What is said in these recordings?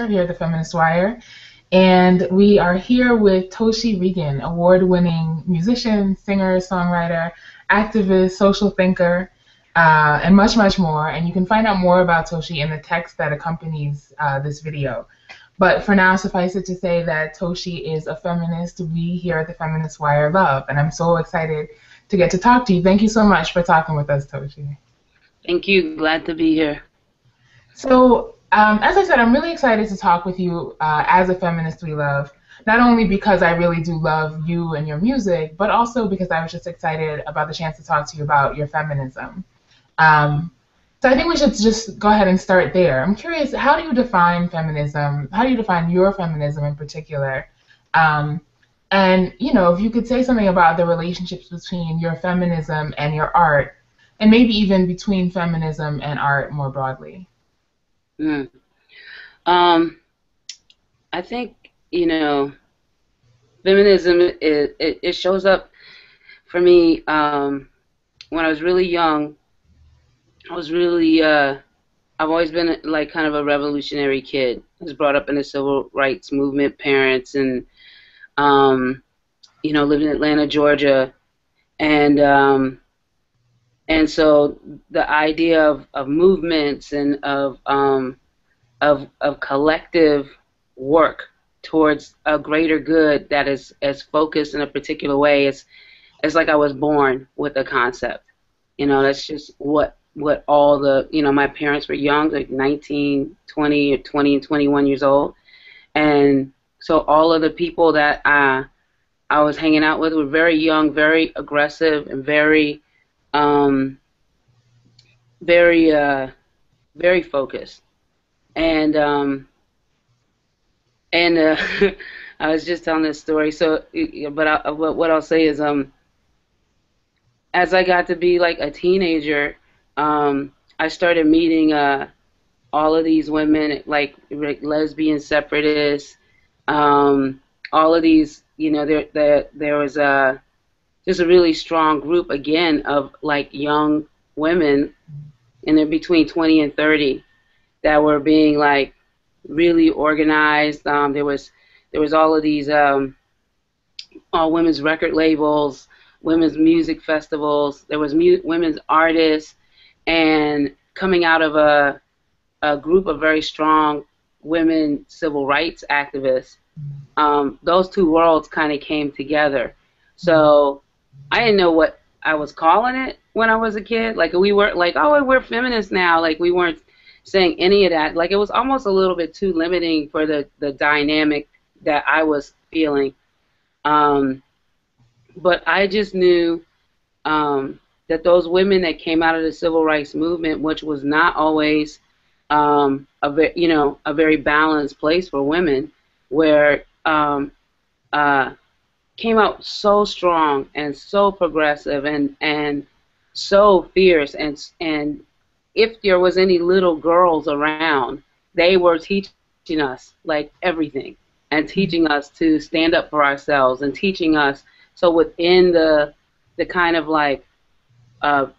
here at the Feminist Wire, and we are here with Toshi Reagon, award-winning musician, singer, songwriter, activist, social thinker, and much, much more. And you can find out more about Toshi in the text that accompanies this video. But for now, suffice it to say that Toshi is a feminist we here at the Feminist Wire love, and I'm so excited to get to talk to you. Thank you so much for talking with us, Toshi. Thank you. Glad to be here. So, as I said, I'm really excited to talk with you as a feminist we love, not only because I really do love you and your music, but also because I was just excited about the chance to talk to you about your feminism. So I think we should just go ahead and start there. I'm curious, how do you define feminism? How do you define your feminism in particular? And, you know, if you could say something about the relationships between your feminism and your art, and maybe even between feminism and art more broadly. I think, you know, feminism, it shows up for me when I was really young. I was really, I've always been like kind of a revolutionary kid. I was brought up in the civil rights movement, parents, and, you know, lived in Atlanta, Georgia. And so the idea of movements and of collective work towards a greater good that is as focused in a particular way, it's like I was born with the concept. You know, that's just what all the, you know, my parents were young, like 19, 20, or 20 and 21 years old. And so all of the people that I was hanging out with were very young, very aggressive, and very focused. And I was just telling this story. So, but what I'll say is, as I got to be like a teenager, I started meeting all of these women, like lesbian separatists, all of these, you know, there was just a really strong group again of like young women, and they're between 20 and 30, that were being like really organized. There was all of these all women's record labels, women's music festivals. There was women's artists, and coming out of a group of very strong women civil rights activists. Those two worlds kind of came together. So I didn't know what I was calling it when I was a kid. Like, we weren't like, oh, we're feminists now. Like, we weren't saying any of that. Like, it was almost a little bit too limiting for the dynamic that I was feeling. But I just knew that those women that came out of the civil rights movement, which was not always a very balanced place for women, where came out so strong and so progressive and so fierce, and if there was any little girls around, they were teaching us like everything, and teaching us to stand up for ourselves, and teaching us. So within the kind of like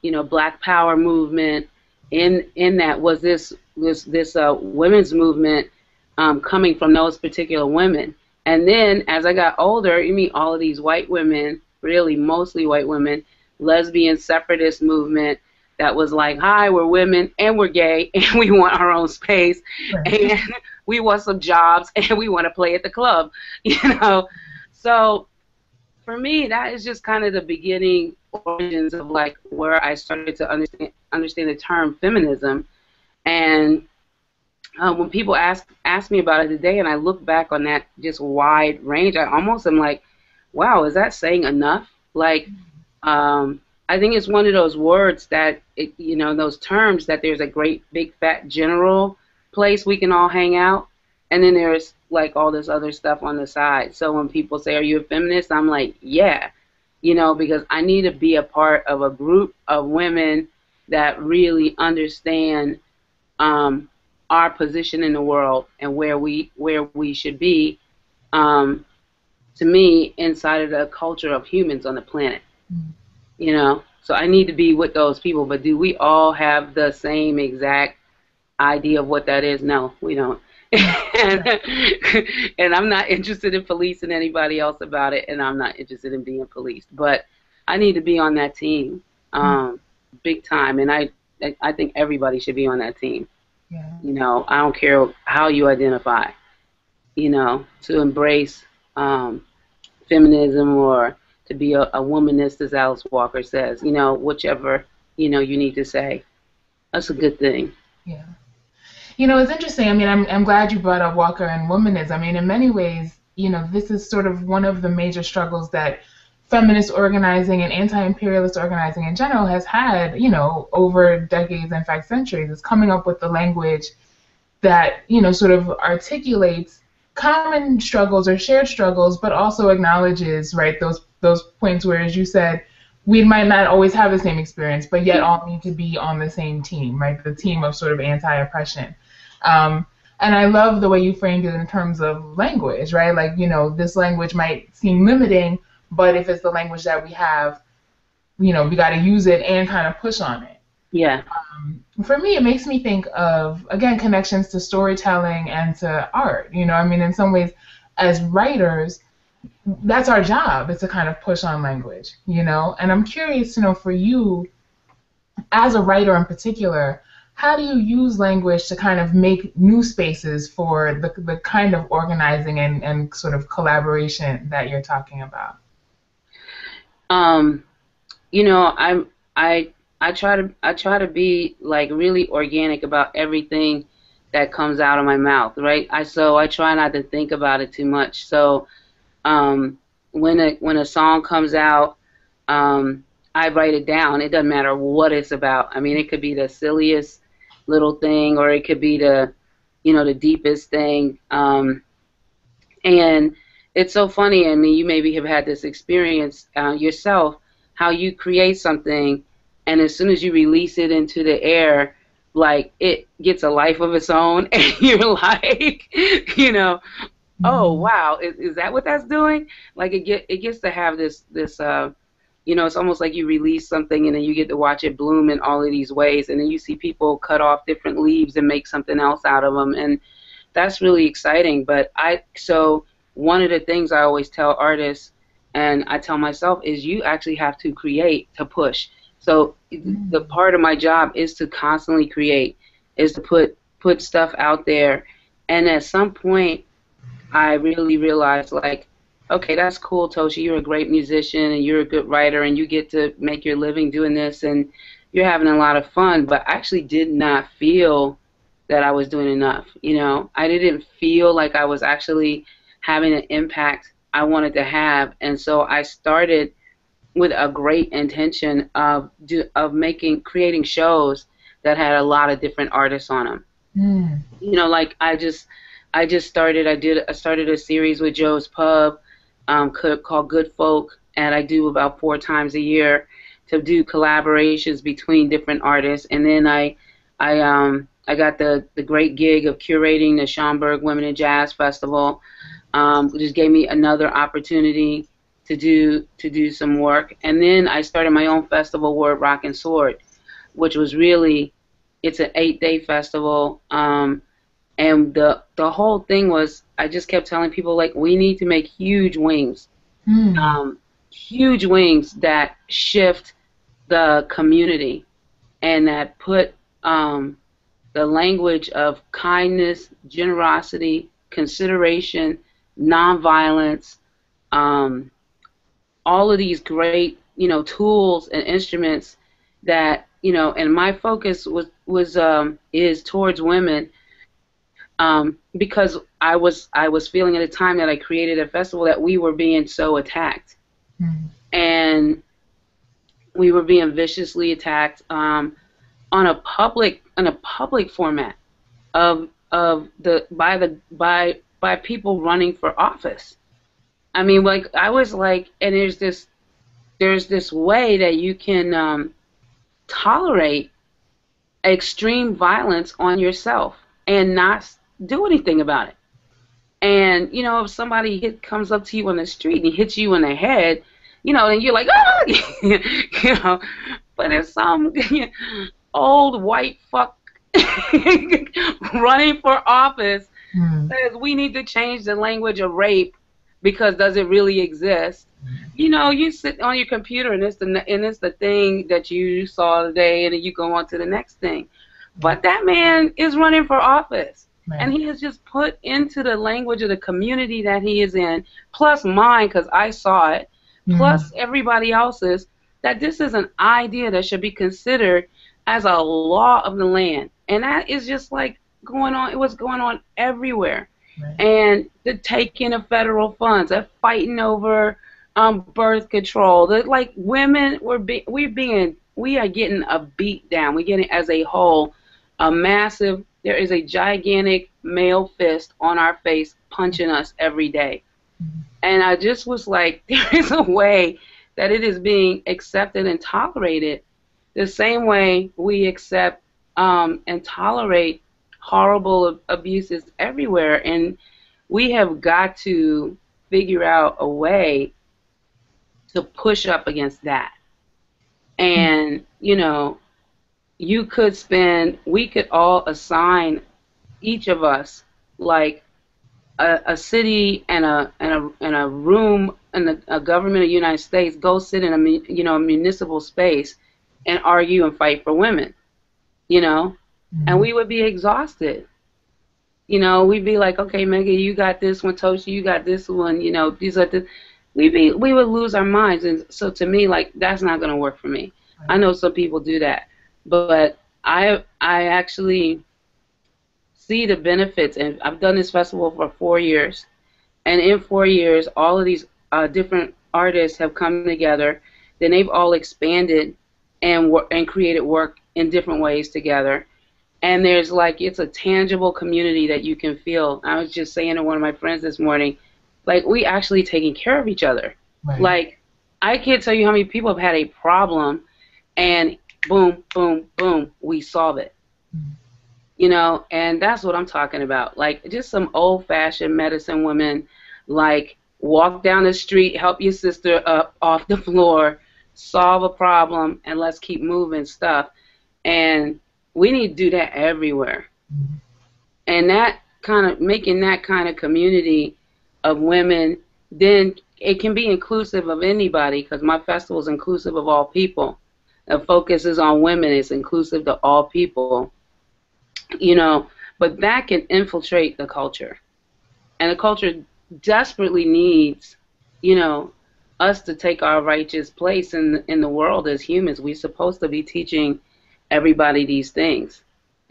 you know, Black Power movement, in that was this women's movement coming from those particular women. And then as I got older, you meet all of these white women, really mostly white women, lesbian separatist movement that was like, hi, we're women and we're gay and we want our own space, right, and we want some jobs and we want to play at the club, you know. So for me, that is just kind of the beginning origins of like where I started to understand the term feminism. And when people ask me about it today, and I look back on that just wide range, I almost am like, wow, is that saying enough? Like, I think it's one of those words that, you know, those terms that there's a great big fat general place we can all hang out, and then there's like all this other stuff on the side. So when people say, are you a feminist? I'm like, yeah, you know, because I need to be a part of a group of women that really understand our position in the world and where we should be, to me, inside of the culture of humans on the planet. You know, so I need to be with those people. But do we all have the same exact idea of what that is? No, we don't. and, and I'm not interested in policing anybody else about it, and I'm not interested in being policed. But I need to be on that team, big time, and I think everybody should be on that team. Yeah. You know, I don't care how you identify. You know, to embrace feminism or to be a womanist, as Alice Walker says. You know, whichever you need to say. That's a good thing. Yeah. You know, it's interesting. I mean, I'm glad you brought up Walker and womanism. I mean, in many ways, you know, this is sort of one of the major struggles that feminist organizing and anti-imperialist organizing in general has had, you know, over decades, in fact, centuries, is coming up with the language that, you know, sort of articulates common struggles or shared struggles, but also acknowledges, right, those points where, as you said, we might not always have the same experience, but yet all need to be on the same team, right? The team of sort of anti-oppression. And I love the way you framed it in terms of language, right? Like, you know, this language might seem limiting, but if it's the language that we have, you know, we got to use it and kind of push on it. Yeah. For me, it makes me think of, again, connections to storytelling and to art. You know, I mean, in some ways, as writers, that's our job, is to kind of push on language, you know? And I'm curious to know, for you, as a writer in particular, how do you use language to kind of make new spaces for the kind of organizing and sort of collaboration that you're talking about? You know, I try to be like really organic about everything that comes out of my mouth, right? So I try not to think about it too much. So when a song comes out, I write it down. It doesn't matter what it's about. I mean, it could be the silliest little thing, or it could be the deepest thing. And it's so funny. I mean, you maybe have had this experience yourself, how you create something, and as soon as you release it into the air, like, it gets a life of its own, and you're like, oh wow, is that what that's doing? Like, it gets to have this it's almost like you release something and then you get to watch it bloom in all of these ways, and then you see people cut off different leaves and make something else out of them, and that's really exciting. But so one of the things I always tell artists, and I tell myself, is you actually have to create to push. So the part of my job is to constantly create, is to put stuff out there, and at some point I really realized, like, okay, that's cool, Toshi. You're a great musician and you're a good writer and you get to make your living doing this and you're having a lot of fun, but I actually did not feel that I was doing enough. I didn't feel like I was actually having an impact I wanted to have, and so I started with a great intention of creating shows that had a lot of different artists on them. Like I started a series with Joe's Pub called Good Folk, and I do about 4 times a year to do collaborations between different artists. And then I got the great gig of curating the Schaumburg Women in Jazz Festival, which just gave me another opportunity to do some work. And then I started my own festival, Word, Rock, and Sword, which was it's an 8-day festival. And the whole thing was, I just kept telling people, like, we need to make huge wings, huge wings that shift the community and that put the language of kindness, generosity, consideration, nonviolence, all of these great, tools and instruments that, and my focus is towards women. Because I was feeling at a time that I created a festival that we were being so attacked, and we were being viciously attacked on a public format by people running for office. I mean, like, I was like, and there's this way that you can tolerate extreme violence on yourself and not do anything about it. And if somebody comes up to you on the street and hits you in the head, and you're like, ah, but if some old white fuck running for office Mm. Says we need to change the language of rape because does it really exist? You know, you sit on your computer and it's the thing that you saw today, and then you go on to the next thing. But that man is running for office, and Right. he has just put into the language of the community that he is in, plus mine because I saw it, Mm. plus everybody else's, that this is an idea that should be considered as a law of the land, and that is just like going on. It was going on everywhere, Right. and the taking of federal funds, they're fighting over birth control. That like women, we are getting a beat down. We're getting as a whole a massive. There is a gigantic male fist on our face punching us every day, and I just was like, there is a way that it is being accepted and tolerated, the same way we accept and tolerate horrible abuses everywhere, and we have got to figure out a way to push up against that. And, you know, we could all assign each of us like a city and a room in a government of the United States, go sit in a municipal space and argue and fight for women, you know, and we would be exhausted. You know, we'd be like, okay, Mega, you got this one, Toshi, you got this one, you know, these are the, we would lose our minds. And so to me, like, that's not going to work for me. I know some people do that, but I actually see the benefits, and I've done this festival for 4 years, and in 4 years, all of these different artists have come together. Then they've all expanded and created work in different ways together. And there's like, it's a tangible community that you can feel. I was just saying to one of my friends this morning, like, we actually taking care of each other. Right. Like, I can't tell you how many people have had a problem, and boom, boom, boom, we solve it. You know, and that's what I'm talking about. Like, just some old-fashioned medicine women, like, walk down the street, help your sister up off the floor, solve a problem, and let's keep moving stuff. And we need to do that everywhere. And that kind of, making that kind of community of women, then it can be inclusive of anybody, because my festival is inclusive of all people. The focus is on women. It's inclusive to all people. You know, but that can infiltrate the culture. And the culture desperately needs, you know, us to take our righteous place in the world as humans. We're supposed to be teaching everybody these things.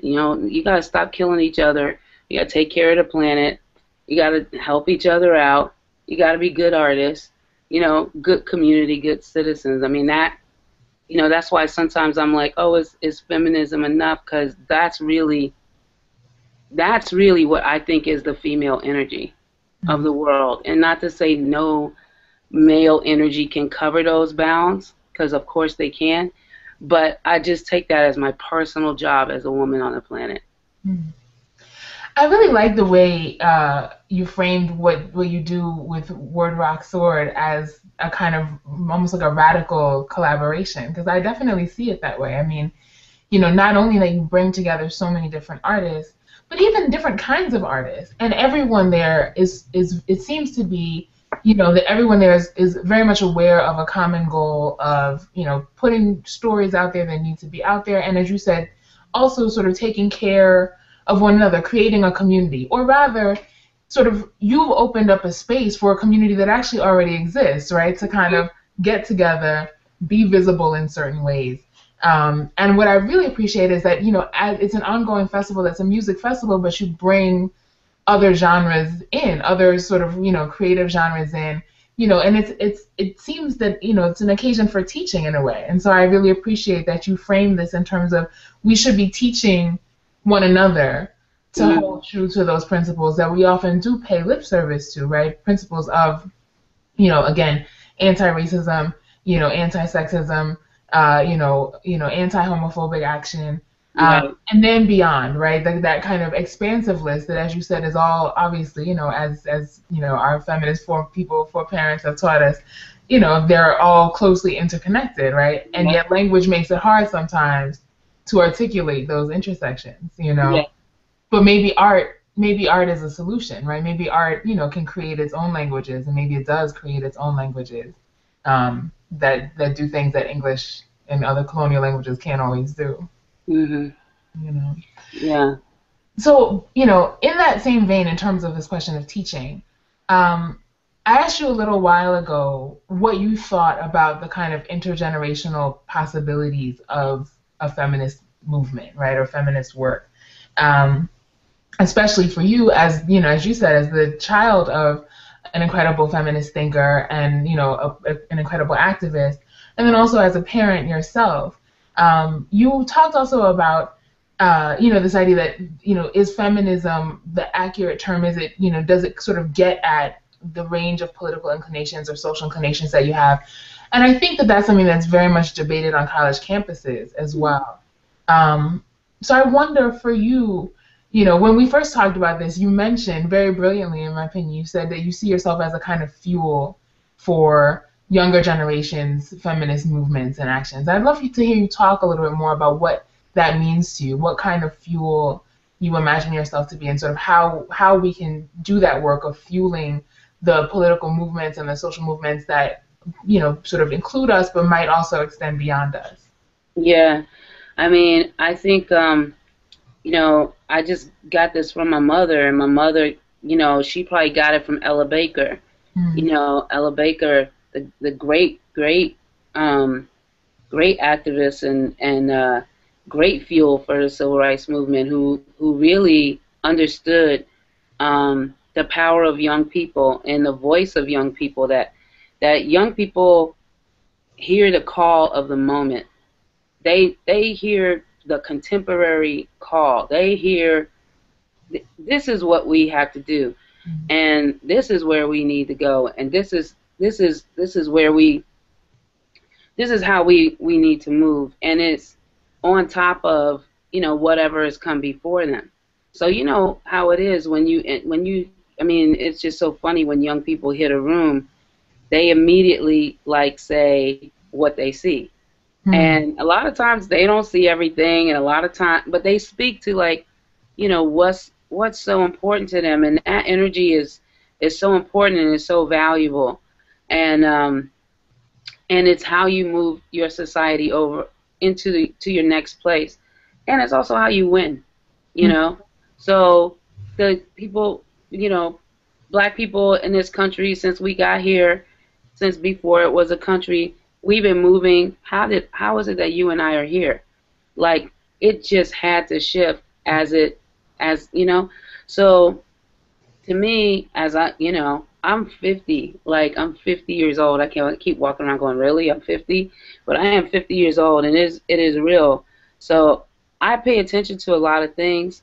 You know, you got to stop killing each other. You got to take care of the planet. You got to help each other out. You got to be good artists, you know, good community, good citizens. I mean, that, you know, that's why sometimes I'm like, oh, is feminism enough? Because that's really what I think is the female energy of the world. And not to say no male energy can cover those bounds, because of course they can. But I just take that as my personal job as a woman on the planet. I really like the way you framed what you do with Word Rock Sword as a kind of almost like a radical collaboration, because I definitely see it that way. I mean, you know, not only that you bring together so many different artists, but even different kinds of artists, and everyone there is it seems to be, you know, that everyone there is very much aware of a common goal of, you know, putting stories out there that need to be out there, and as you said, also sort of taking care of one another, creating a community, or rather, sort of, you've opened up a space for a community that actually already exists, right? To kind of get together, be visible in certain ways. And what I really appreciate is that, you know, it's an ongoing festival that's a music festival, but you bring other genres in, other sort of, you know, creative genres in, you know, and it seems that, you know, it's an occasion for teaching in a way. And so I really appreciate that you frame this in terms of we should be teaching one another to hold true to those principles that we often do pay lip service to, right? Principles of, you know, again, anti-racism, you know, anti-sexism, anti-homophobic action, Right. and then beyond, right? That kind of expansive list that, as you said, is all obviously, you know, as you know, our feminist parents have taught us, you know, they're all closely interconnected, right? And yet language makes it hard sometimes to articulate those intersections, you know. Yeah. But maybe art, maybe art is a solution, right? Maybe art, can create its own languages, and maybe it does create its own languages that do things that English and other colonial languages can't always do. Mhm. You know. Yeah. So, in that same vein, in terms of this question of teaching, I asked you a little while ago what you thought about the kind of intergenerational possibilities of a feminist movement, right, or feminist work. Um, Especially for you, as you said, as the child of an incredible feminist thinker and an incredible activist, and then also as a parent yourself. You talked also about this idea that is feminism the accurate term? Is it does it sort of get at the range of political inclinations or social inclinations that you have? And I think that that's something that's very much debated on college campuses as well. So I wonder for you, when we first talked about this, you mentioned very brilliantly, in my opinion, you said that you see yourself as a kind of fuel for younger generations, feminist movements and actions. I'd love to hear you talk a little bit more about what that means to you, what kind of fuel you imagine yourself to be, and sort of how we can do that work of fueling the political movements and the social movements that, sort of include us, but might also extend beyond us. Yeah. I mean, I think I just got this from my mother, and my mother, she probably got it from Ella Baker. Mm. Ella Baker, the great activist and great fuel for the civil rights movement, who really understood the power of young people and the voice of young people, that young people hear the call of the moment. They hear the contemporary call. They hear this is what we have to do, and this is where we need to go, and this is where this is how we need to move, and it's on top of whatever has come before them. So you know how it is when you I mean, it's just so funny when young people hit a room, they immediately say what they see. Mm. And a lot of times they don't see everything, and a lot of time, but they speak to what's so important to them, and that energy is so important and is so valuable, and it's how you move your society over to your next place, and it's also how you win, you Mm. know. So the people, black people in this country, since we got here, since before it was a country, we've been moving. How is it that you and I are here? Like, it just had to shift as. So to me, I'm 50. Like, I'm 50 years old. I can't keep walking around going, really? I'm 50? But I am 50 years old, and it is real. So I pay attention to a lot of things,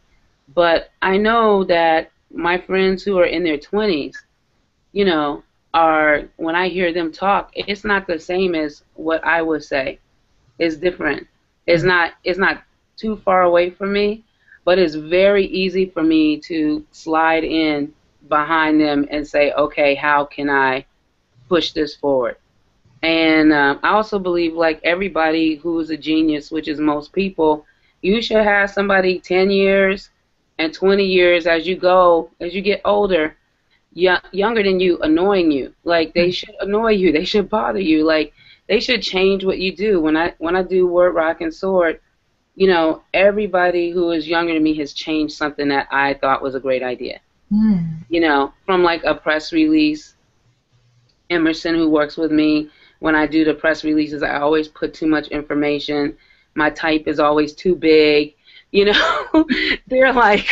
but I know that my friends who are in their 20s, when I hear them talk, it's not the same as what I would say. It's different. It's not too far away from me, but it's very easy for me to slide in behind them and say, okay, how can I push this forward? And I also believe, like everybody who's a genius, which is most people, you should have somebody 10 years and 20 years as you get older, younger than you, annoying you. Like, they should annoy you. They should bother you. Like, they should change what you do. When I do Word, Rock, and Sword, everybody who is younger than me has changed something that I thought was a great idea. From like a press release. Emerson, who works with me, when I do the press releases, I always put too much information. My type is always too big. They're like,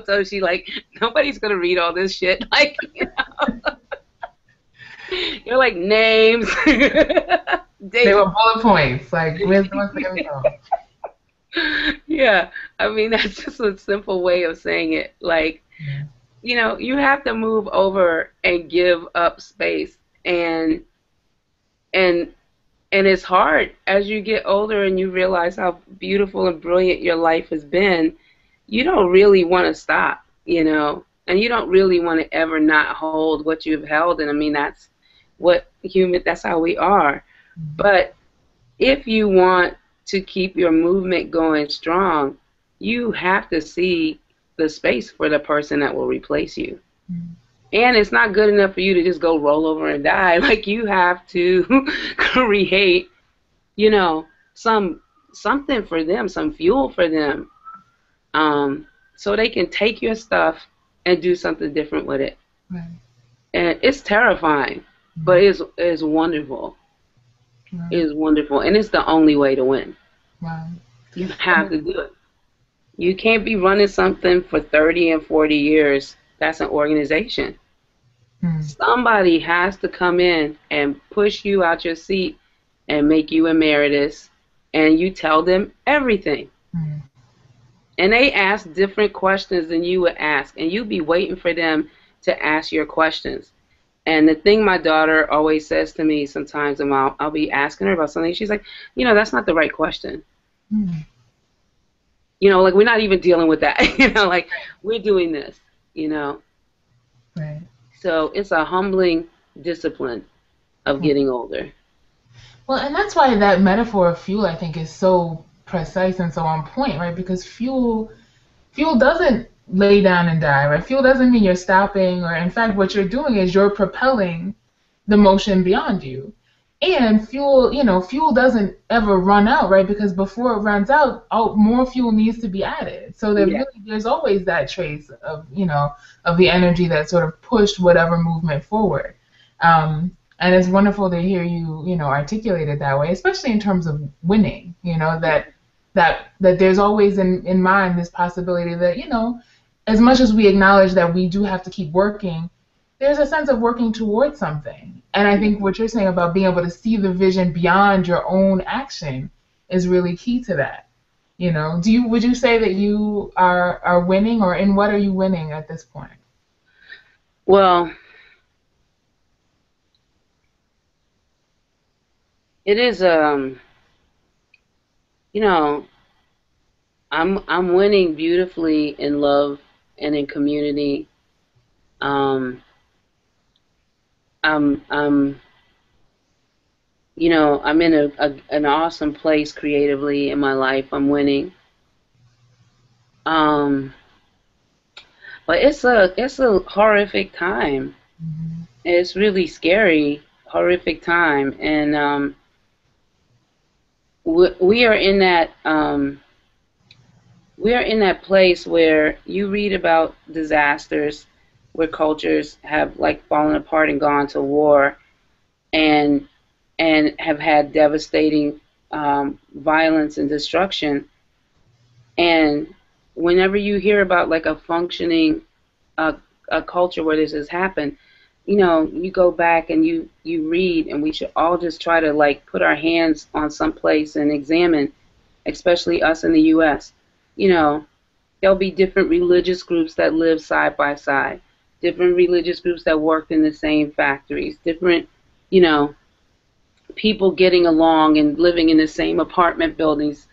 Toshi, like, nobody's going to read all this shit. Like, you're like, names. They were bullet points. Like, where's the info? Yeah, I mean, that's just a simple way of saying it. Like, you have to move over and give up space, and it's hard as you get older and you realize how beautiful and brilliant your life has been. You don't really want to stop, and you don't really want to ever not hold what you've held. And I mean, that's that's how we are. But if you want to keep your movement going strong, you have to see the space for the person that will replace you. And it's not good enough for you to just go roll over and die. Like, you have to create, you know, something for them, some fuel for them, so they can take your stuff and do something different with it. Right. And it's terrifying, but it's wonderful. Right. It is wonderful, and it's the only way to win. Right. You have to do it. You can't be running something for 30 and 40 years. That's an organization. Somebody has to come in and push you out your seat and make you emeritus, and you tell them everything. And they ask different questions than you would ask, and you be waiting for them to ask your questions. And the thing my daughter always says to me sometimes, and I'll be asking her about something, she's like, you know, that's not the right question. You know, like, we're not even dealing with that. You know, like, we're doing this, you know. Right. So it's a humbling discipline of getting older. Well, and that's why that metaphor of fuel, I think, is so precise and so on point, right? Because fuel doesn't lay down and die, right? Fuel doesn't mean you're stopping, or in fact, what you're doing is you're propelling the motion beyond you. And fuel, you know, fuel doesn't ever run out, right? Because before it runs out, more fuel needs to be added. So that really, there's always that trace of, you know, of the energy that sort of pushed whatever movement forward. And it's wonderful to hear you, you know, articulate it that way, especially in terms of winning. You know, that there's always in mind this possibility that, you know, as much as we acknowledge that we do have to keep working, there's a sense of working towards something. And I think what you're saying about being able to see the vision beyond your own action is really key to that. You know, would you say that you are winning, or in what are you winning at this point? Well, it is you know, I'm winning beautifully in love and in community. You know, I'm in an awesome place creatively in my life. I'm winning. But it's a horrific time. It's really scary, horrific time, and we are in that place where you read about disasters, where cultures have like fallen apart and gone to war, and have had devastating violence and destruction. And whenever you hear about like a functioning a culture where this has happened, you know, you go back and you read, and we should all just try to like put our hands on some place and examine, especially us in the U.S. You know, there'll be different religious groups that live side by side, different religious groups that worked in the same factories, different, you know, people getting along and living in the same apartment buildings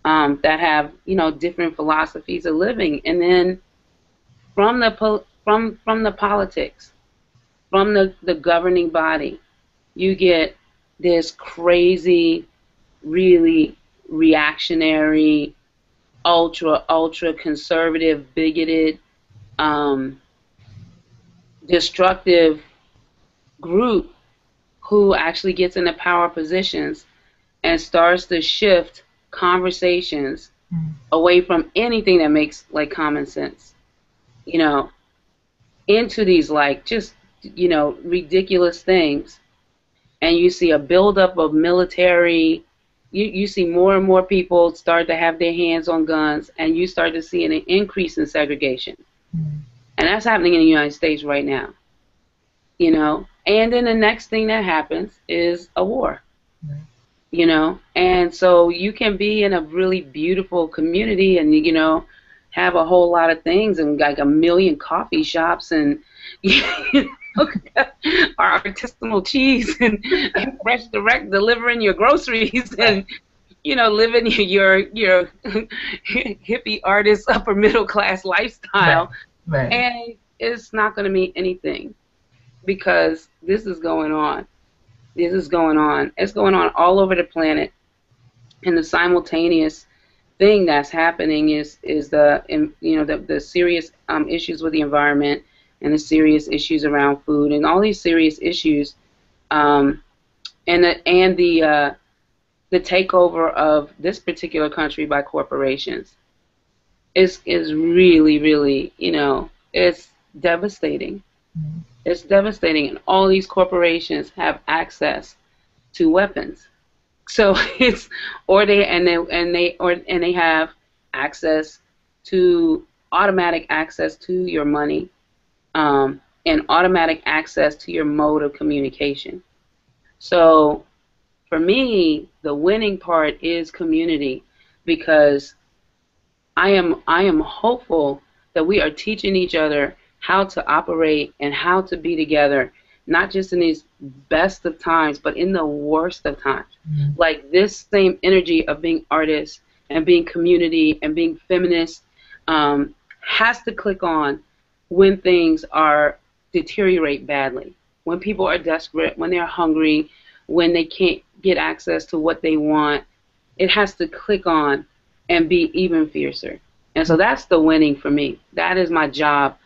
that have, you know, different philosophies of living. And then from the politics, from the governing body, you get this crazy, really reactionary, ultra conservative, bigoted, destructive group who actually gets into power positions and starts to shift conversations away from anything that makes like common sense, you know, into these like just, you know, ridiculous things. And you see a buildup of military. You see more and more people start to have their hands on guns, and you start to see an increase in segregation. And that's happening in the United States right now, you know. And then the next thing that happens is a war, you know. And so you can be in a really beautiful community and, you know, have a whole lot of things and like a million coffee shops and, you know, our artisanal cheese and fresh direct delivering your groceries and, you know, living your hippie artist upper middle class lifestyle. Right. And it's not going to mean anything, because this is going on. This is going on. It's going on all over the planet. And the simultaneous thing that's happening is the serious issues with the environment and the serious issues around food and all these serious issues, um, and the takeover of this particular country by corporations is really, really, it's devastating. Mm. It's devastating, and all these corporations have access to weapons. So it's or they have access to automatic access to your money, and automatic access to your mode of communication. So for me, the winning part is community, because I am hopeful that we are teaching each other how to operate and how to be together, not just in these best of times, but in the worst of times. Mm. Like this same energy of being artists and being community and being feminists has to click on when things are deteriorate badly, when people are desperate, when they're hungry, when they can't get access to what they want. It has to click on and be even fiercer. And so that's the winning for me. That is my job.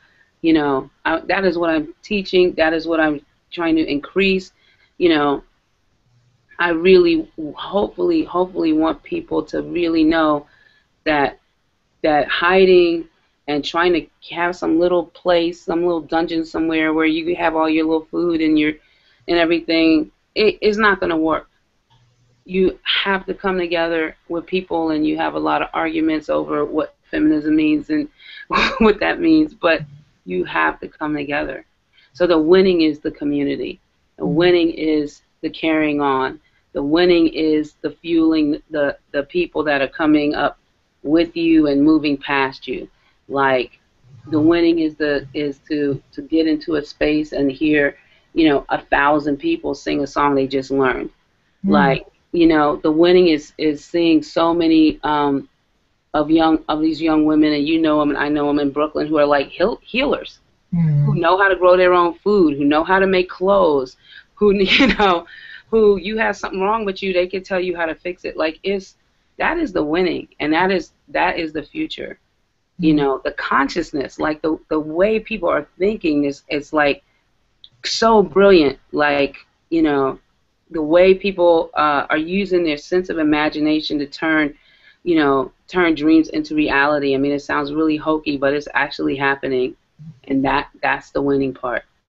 That is what I'm teaching. That is what I'm trying to increase. You know, I really, hopefully want people to really know that hiding and trying to have some little place, some little dungeon somewhere where you have all your little food and everything, it is not going to work. You have to come together with people, and you have a lot of arguments over what feminism means and what that means, but you have to come together. So the winning is the community. The winning is the carrying on. The winning is the fueling the people that are coming up with you and moving past you. Like the winning is to get into a space and hear 1,000 people sing a song they just learned. Mm. Like the winning is seeing so many of these young women, and you know them and I know them in Brooklyn, who are like healers, who know how to grow their own food, who know how to make clothes, who who you have something wrong with you, they can tell you how to fix it. Like that is the winning, and that is the future. The consciousness, like the way people are thinking is like so brilliant. Like the way people are using their sense of imagination to turn dreams into reality. I mean, it sounds really hokey, but it's actually happening, and that's the winning part.